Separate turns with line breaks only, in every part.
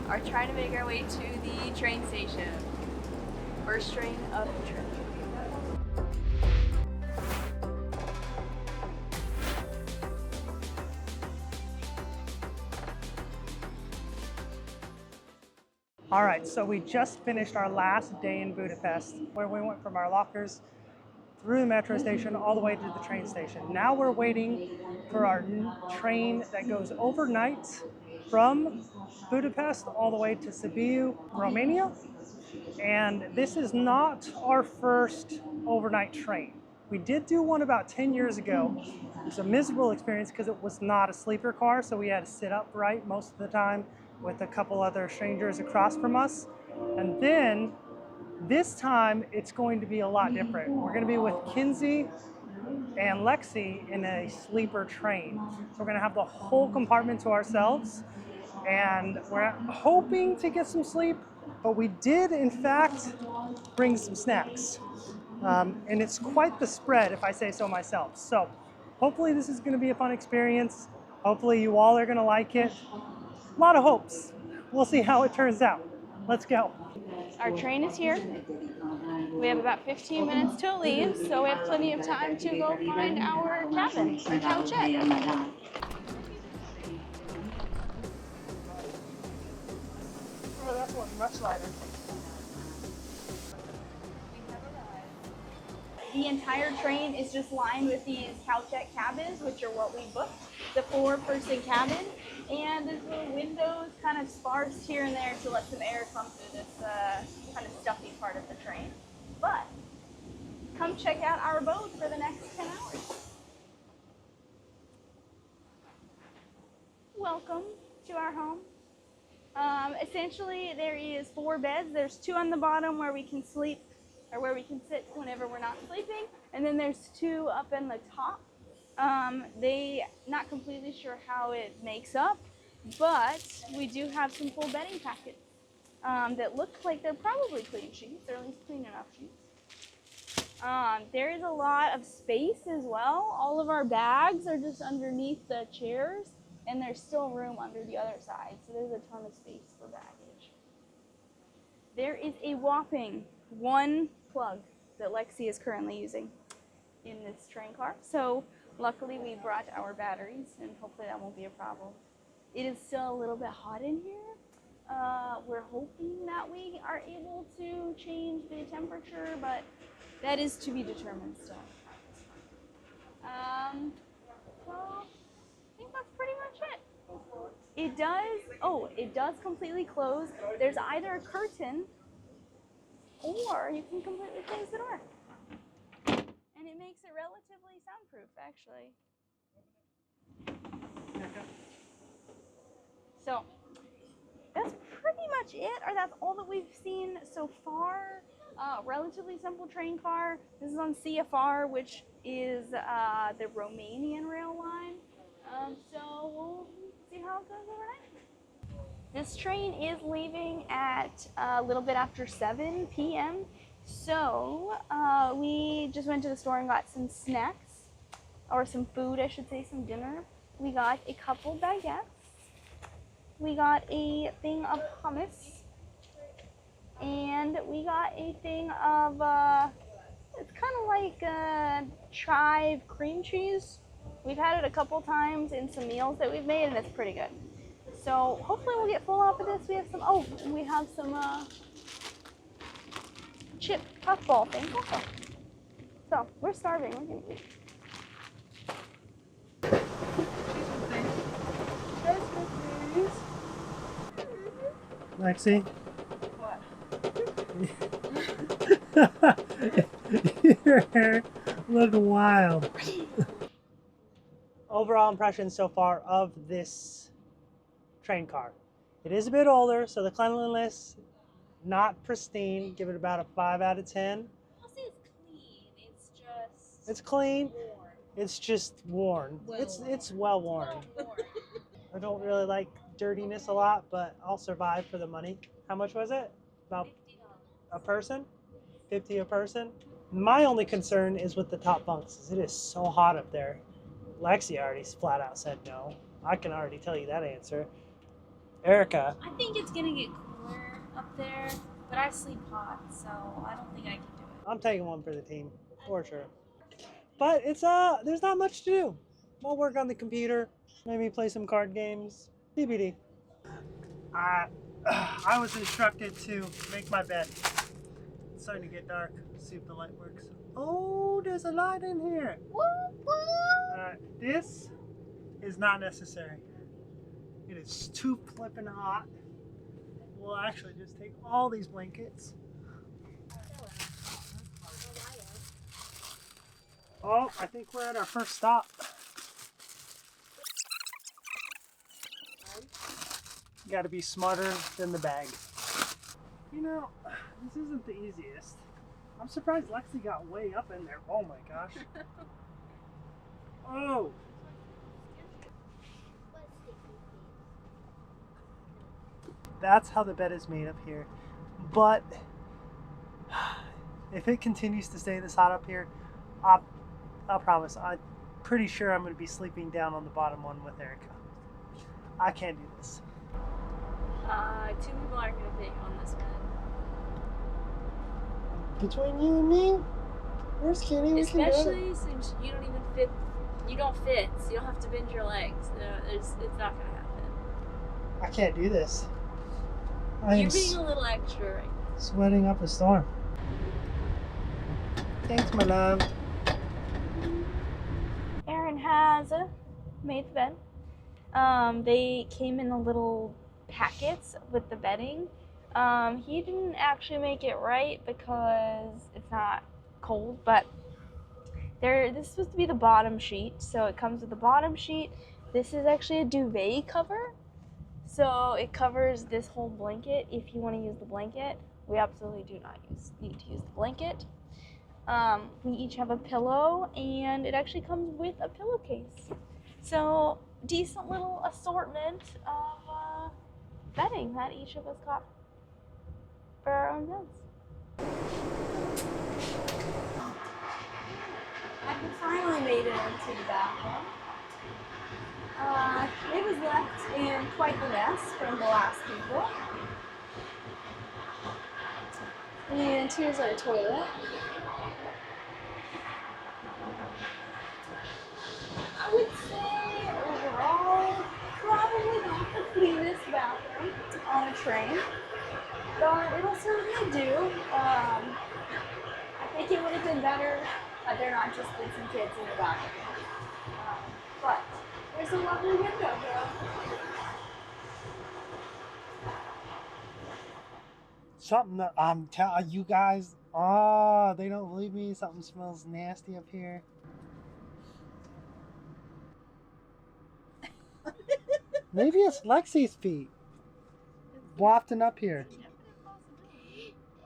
are trying to make our way to the train station. First train of the trip.
All right, so we just finished our last day in Budapest, where we went from our lockers through the metro station all the way to the train station. Now we're waiting for our train that goes overnight from Budapest all the way to Sibiu, Romania. And this is not our first overnight train. We did do one about 10 years ago. It was a miserable experience because it was not a sleeper car, so we had to sit upright most of the time with a couple other strangers across from us. And then this time it's going to be a lot different. We're going to be with Kinsey and Lexi in a sleeper train. So we're going to have the whole compartment to ourselves, and we're hoping to get some sleep, but we did in fact bring some snacks. And it's quite the spread, if I say so myself. So hopefully this is going to be a fun experience. Hopefully you all are going to like it. A lot of hopes. We'll see how it turns out. Let's go.
Our train is here. We have about 15 minutes till it leaves, so we have plenty of time to go find our cabin, our couchette.
Oh, that one's much lighter.
The entire train is just lined with these couchette cabins, which are what we booked. The 4-person cabin, and there's little windows kind of sparse here and there to let some air come through this kind of stuffy part of the train. But come check out our boat for the next 10 hours. Welcome to our home. Essentially, there is 4 beds. There's 2 on the bottom where we can sleep, or where we can sit whenever we're not sleeping, and then there's 2 up in the top. They not completely sure how it makes up, but we do have some full bedding packets that look like they're probably clean sheets, or at least clean enough sheets. There is a lot of space as well. All of our bags are just underneath the chairs, and there's still room under the other side, so there's a ton of space for baggage. There is a whopping 1 plug that Lexi is currently using in this train car. So luckily we brought our batteries, and hopefully that won't be a problem. It is still a little bit hot in here. We're hoping that we are able to change the temperature, but that is to be determined still. Well, I think that's pretty much it. It does completely close. There's either a curtain or you can completely close the door. And it makes it relatively soundproof, actually. So that's pretty much it, or that's all that we've seen so far. Relatively simple train car. This is on CFR, which is the Romanian rail line. So we'll see how it goes overnight. This train is leaving at a little bit after 7 p.m. So we just went to the store and got some snacks, or some food, I should say, some dinner. We got a couple baguettes. We got a thing of hummus. And we got a thing of, it's kind of like chive cream cheese. We've had it a couple times in some meals that we've made, and it's pretty good. So hopefully we'll get full off of this. We have some, and we have some chip puffball things also. So we're starving. We're gonna eat.
Lexi?
What?
Your hair looked wild. Overall impression so far of this train car. It is a bit older, so the cleanliness, not pristine. Give it about a 5 out of 10.
I'll say it's clean. It's just.
It's clean.
Worn.
It's just worn. It's well worn. I don't really like dirtiness a lot, but I'll survive for the money. How much was it? About
$50.
a person? 50 a person? My only concern is with the top bunks. It is so hot up there. Lexi already flat out said no. I can already tell you that answer. Erica.
I think it's gonna get cooler up there, but I sleep hot, so I don't think I can do it.
I'm taking one for the team, for sure. But it's there's not much to do. We'll work on the computer, maybe play some card games. TBD. I was instructed to make my bed. It's starting to get dark. Let's see if the light works. Oh, there's a light in here. This is not necessary. It is too flippin' hot. We'll actually just take all these blankets. Oh, I think we're at our first stop. You gotta be smarter than the bag. You know, this isn't the easiest. I'm surprised Lexi got way up in there. Oh my gosh. Oh. That's how the bed is made up here. But if it continues to stay this hot up here, I'll promise, I'm pretty sure I'm going to be sleeping down on the bottom one with Erica. I can't do this.
2 people aren't gonna fit on this bed.
Between you and me, we're skinny. We can do it.
Especially since you don't even fit. You don't fit, so you don't have to bend your legs. It's not gonna happen.
I can't do this.
You're being a little extra right now.
Sweating up a storm. Thanks, my love.
Aaron has made the bed. They came in the little packets with the bedding. He didn't actually make it right because it's not cold, but this is supposed to be the bottom sheet, so it comes with the bottom sheet. This is actually a duvet cover, so it covers this whole blanket. If you want to use the blanket, we absolutely do not need to use the blanket. We each have a pillow, and it actually comes with a pillowcase. So decent little assortment of bedding that each of us got for our own beds. I finally made it into the bathroom. It was left in quite the mess from the last people. And here's our toilet. I would say overall, probably not the cleanest bathroom on a train, but it'll certainly do. I think it would have been better had there not just been some kids in the bathroom. But there's a lovely window though.
Something that I'm telling you guys, they don't believe me. Something smells nasty up here. Maybe it's Lexi's feet wafting up here.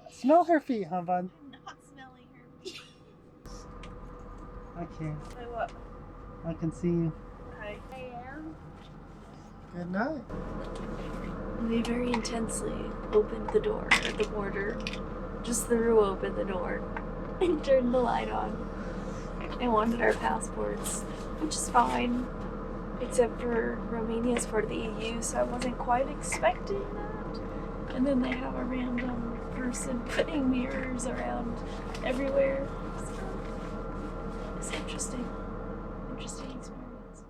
Smell her feet, huh, bud?
I'm not smelling her feet.
I can't.
Say what?
I can see you.
Hi. Hey, Aaron.
Good night.
We very intensely opened the door at the border, just threw open the door, and turned the light on, and wanted our passports, which is fine, except for Romania's part of the EU, so I wasn't quite expecting that. And then they have a random person putting mirrors around everywhere. So it's interesting. Interesting experience.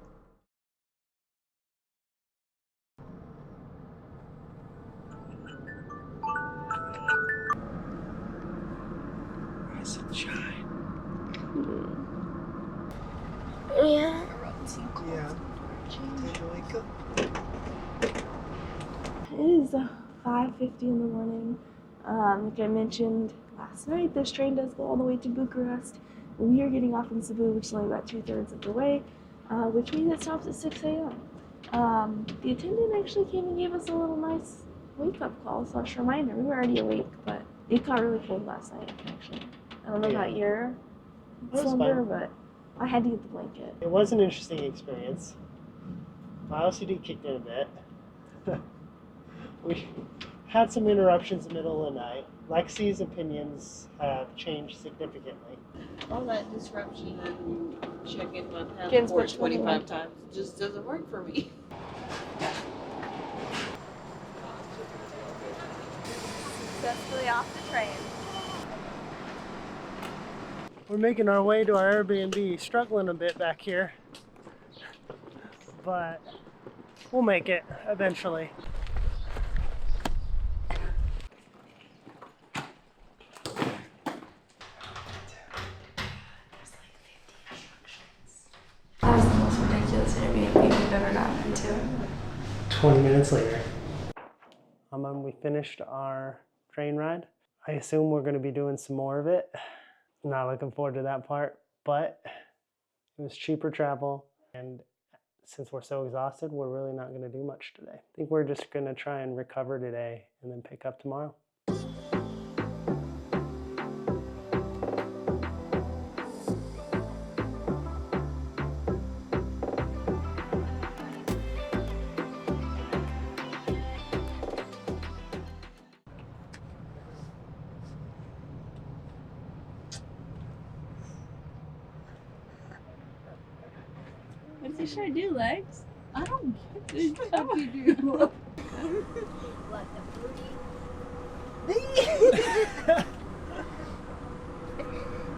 Sunshine.
Yeah.
Yeah. Time to wake up.
It is 5:50 in the morning. Like I mentioned last night, this train does go all the way to Bucharest. We are getting off in Sibiu, which is only about 2/3 of the way, which means it stops at 6 a.m. The attendant actually came and gave us a little nice wake-up call, / reminder. We were already awake, but it got really cold last night, actually. I don't know about your slumber, but I had to get the blanket.
It was an interesting experience. My OCD kicked in a bit. We had some interruptions in the middle of the night. Lexi's opinions have changed significantly.
All that disruption and checking my
Jen's
passport
been
25 times just doesn't work for me.
immediately off the train.
We're making our way to our Airbnb, struggling a bit back here, but we'll make it eventually.
That was the most ridiculous Airbnb we've ever gotten into.
20 minutes later. We finished our train ride. I assume we're going to be doing some more of it. Not looking forward to that part, but it was cheaper travel, and since we're so exhausted, we're really not going to do much today. I think we're just going to try and recover today and then pick up tomorrow.
What does he try to do, legs?
I don't get what you do.
Let them breathe.